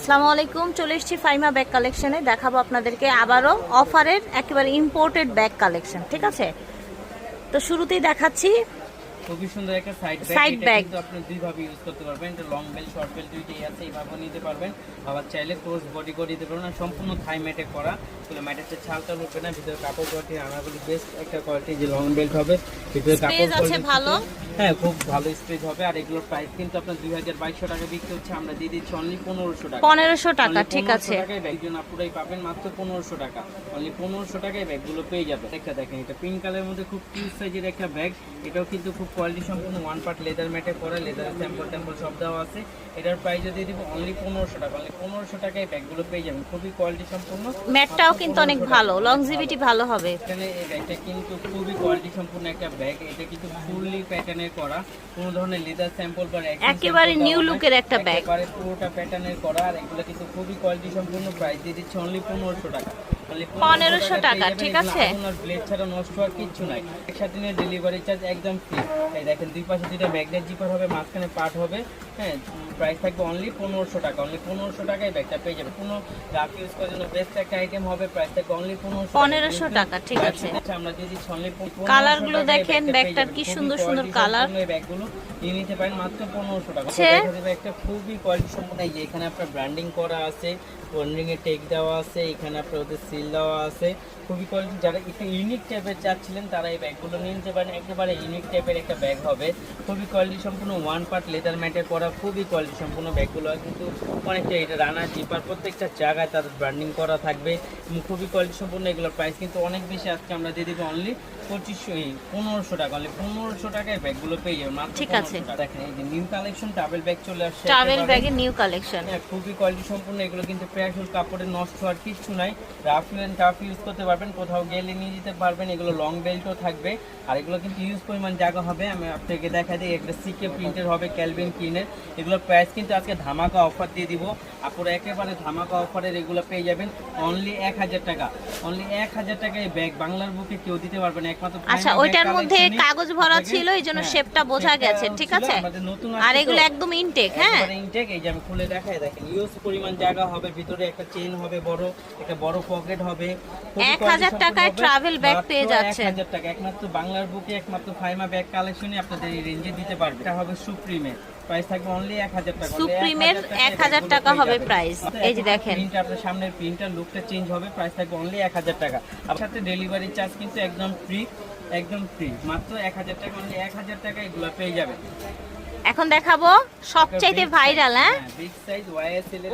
আসসালামু আলাইকুম, চলে এসেছি ফাইমা ব্যাগ কালেকশনে। দেখাবো আপনাদেরকে আবারও অফারের একেবারে ইম্পোর্টেড ব্যাগ কালেকশন। ঠিক আছে, তো শুরুতেই দেখাচ্ছি খুবই সুন্দর একটা সাইড সাইড ব্যাগ। ব্যাগ কিন্তু আপনি দুই ভাবে ইউজ করতে পারবেন, এটা লং বেল শর্ট বেল দুইটাই আছে, এইভাবে নিতে পারবেন। আবার চাইলে ক্রস বডি করে দিতে পারবেন। আর সম্পূর্ণ থাই ম্যাটে করা, তাহলে ম্যাটেতে ছালটা উঠবে না। ভিতরে কাপড় কোয়ালিটি আনাগুলি বেস্ট একটা কোয়ালিটি, যে লং বেল্ট হবে, ভিতরে কাপড় আছে ভালো। হ্যাঁ, খুব ভালো স্পেস হবে। আর এগুলোর প্রাইস কিন্তু আপনার 2200 টাকা বিক্রি হচ্ছে, আমরা দিয়ে দিচ্ছি অনলি 1500 টাকা। 1500 টাকা, ঠিক আছে। ব্যাগজন আপুরাই পাবেন মাত্র 1500 টাকা। অনলি 1500 টাকায় ব্যাগগুলো পেয়ে যাবে। একটা দেখেন, এটা পিঙ্ক কালারের মধ্যে খুব কিউট সাইজের একটা ব্যাগ। এটাও কিন্তু খুব কোয়ালিটি সম্পূর্ণ ওয়ান পার্ট লেদার ম্যাটে করা, লেদারের স্যাম্পল সব দেওয়া আছে। এটার প্রাইস দিয়ে দিব অনলি 1500 টাকা। অনলি 1500 টাকায় ব্যাগগুলো পেয়ে যাবেন, খুবই কোয়ালিটি সম্পূর্ণ। ম্যাটটাও কিন্তু অনেক ভালো, লংজিভিটি ভালো হবে। এখানে এই ব্যাগটা কিন্তু খুবই কোয়ালিটি সম্পূর্ণ একটা ব্যাগ। এটা কিন্তু ফুললি প্যাটার্নের করা, কোনো ধরনের লেদার স্যাম্পল বা একেবারে নিউ লুকের একটা ব্যাগ, একেবারে পুরোটা প্যাটার্নের করা। আর এগুলো কিন্তু খুবই কোয়ালিটি সম্পূর্ণ। প্রাইস দিয়ে দিচ্ছে অনলি 1500 টাকা। 1500 টাকা, ঠিক আছে। আপনার ব্লেড ছাড়া নষ্ট হওয়ার কিছু নাই। একসাথে নিয়ে ডেলিভারি চার্জ একদম ফ্রি। এই দেখেন, দুই পাশে দুইটা ম্যাগনেট জিপার হবে, মাঝখানে পার্ট হবে। হ্যাঁ, প্রাইস থাকবে অনলি 1500 টাকা। অনলি 1500 টাকায় ব্যাগটা পেয়ে যাবে। কোনো রাফ ইউজ করার জন্য বেস্ট একটা আইটেম হবে। প্রাইস থাকবে অনলি 1500 টাকা, ঠিক আছে। আমরা দিয়ে দিচ্ছি অনলি 1500 কালার গুলো দেখেন, ব্যাগটার কি সুন্দর সুন্দর কালার। এই ব্যাগগুলো নিয়ে নিতে পারেন মাত্র 1500 টাকা। দেখা যাবে একটা খুবই কোয়ালিটি সম্পন্ন। এই যে এখানে আপনার ব্র্যান্ডিং করা আছে, ওয়ার্নিং এর টেক দেওয়া আছে, এখানে আপনার ওদের সিল দেওয়া আছে। খুবই কোয়ালিটি, যারা একটু ইউনিক টাইপের চাচ্ছিলেন তারা এই ব্যাগগুলো নিয়ে নিতে পারেন। একেবারে ইউনিক টাইপের একটা ব্যাগ হবে, খুবই কোয়ালিটি সম্পূর্ণ ওয়ান পার্ট লেদার ম্যাটে করা, খুবই কোয়ালিটি সম্পূর্ণ ব্যাগগুলো। কিন্তু অনেকটা এটা রানার জিপার প্রত্যেকটা জায়গায় তার ব্র্যান্ডিং করা থাকবে, খুবই কোয়ালিটি সম্পূর্ণ। এগুলোর প্রাইস কিন্তু অনেক বেশি। আজকে আমরা দিয়ে দিব অনলি 1500 টাকা। অনলি 1500 টাকায় ব্যাগগুলো পেয়ে যাবেন মাত্র। ঠিক আছে, দেখেন এই যে নিউ কালেকশন টাবেল ব্যাগ চলে আসছে। টাবেল ব্যাগের নিউ কালেকশন, হ্যাঁ, খুবই কোয়ালিটি সম্পূর্ণ। এগুলো কিন্তু প্রায়শই কাপড়ে নষ্ট হওয়ার কিছু নাই। রাফ এন্ড টাফ ইউজ করতে পারবেন, কোথাও গেলে নিয়ে যেতে পারবেন। এগুলো লং বেল্টও থাকবে। আর এগুলো কিন্তু ইউজ পরিমাণ জায়গা হবে। আমি আপনাকে দেখা দিই, একটা সিকে প্রিন্টের হবে, ক্যালভিন ক্লিনের। এগুলোর প্রাইস কিন্তু আজকে ধামাকা অফার দিয়ে দিব। আপনারা একেবারে ধামাকা অফারের এগুলো পেয়ে যাবেন অনলি 1000 টাকা। অনলি 1000 টাকায় ব্যাগ বাংলার বুকে কেউ দিতে পারবে না, একমাত্র। আচ্ছা, ওইটার মধ্যে কাগজ ভরা ছিল, এইজন্য শেপটা বোঝা গেছে, ঠিক আছে। আর এগুলো একদম ইনটেক। হ্যাঁ, ইনটেক। এই যে আমি খুলে দেখাই, দেখেন ইউজ পরিমাণ জায়গা হবে, ভিতরে একটা চেইন হবে, বড় একটা বড় পকেট হবে। 1000 টাকায় ট্রাভেল ব্যাগ পেয়ে যাচ্ছে। 1000 টাকা একমাত্র বাংলার বুকে, একমাত্র ফাইমা ব্যাগ কালেকশনই আপনাদের এই রেঞ্জে দিতে পারবে। এটা হবে সুপ্রিমে, প্রাইস থাকবে অনলি 1000 টাকা। সুপ্রিমের 1000 টাকা হবে প্রাইস। এই যে দেখেন, প্রিন্ট আপনার সামনের প্রিন্টার লুকটা চেঞ্জ হবে। প্রাইস থাকবে অনলি 1000 টাকা। আপনার সাথে ডেলিভারি চার্জ কিন্তু একদম ফ্রি, একদম ফ্রি। মাত্র 1000 টাকা। অনলি 1000 টাকা এগুলো পেয়ে যাবে। এখন দেখাবো সবচাইতে ভাইরাল। হ্যাঁ, বিগ সাইজ ওয়াইএসএল এর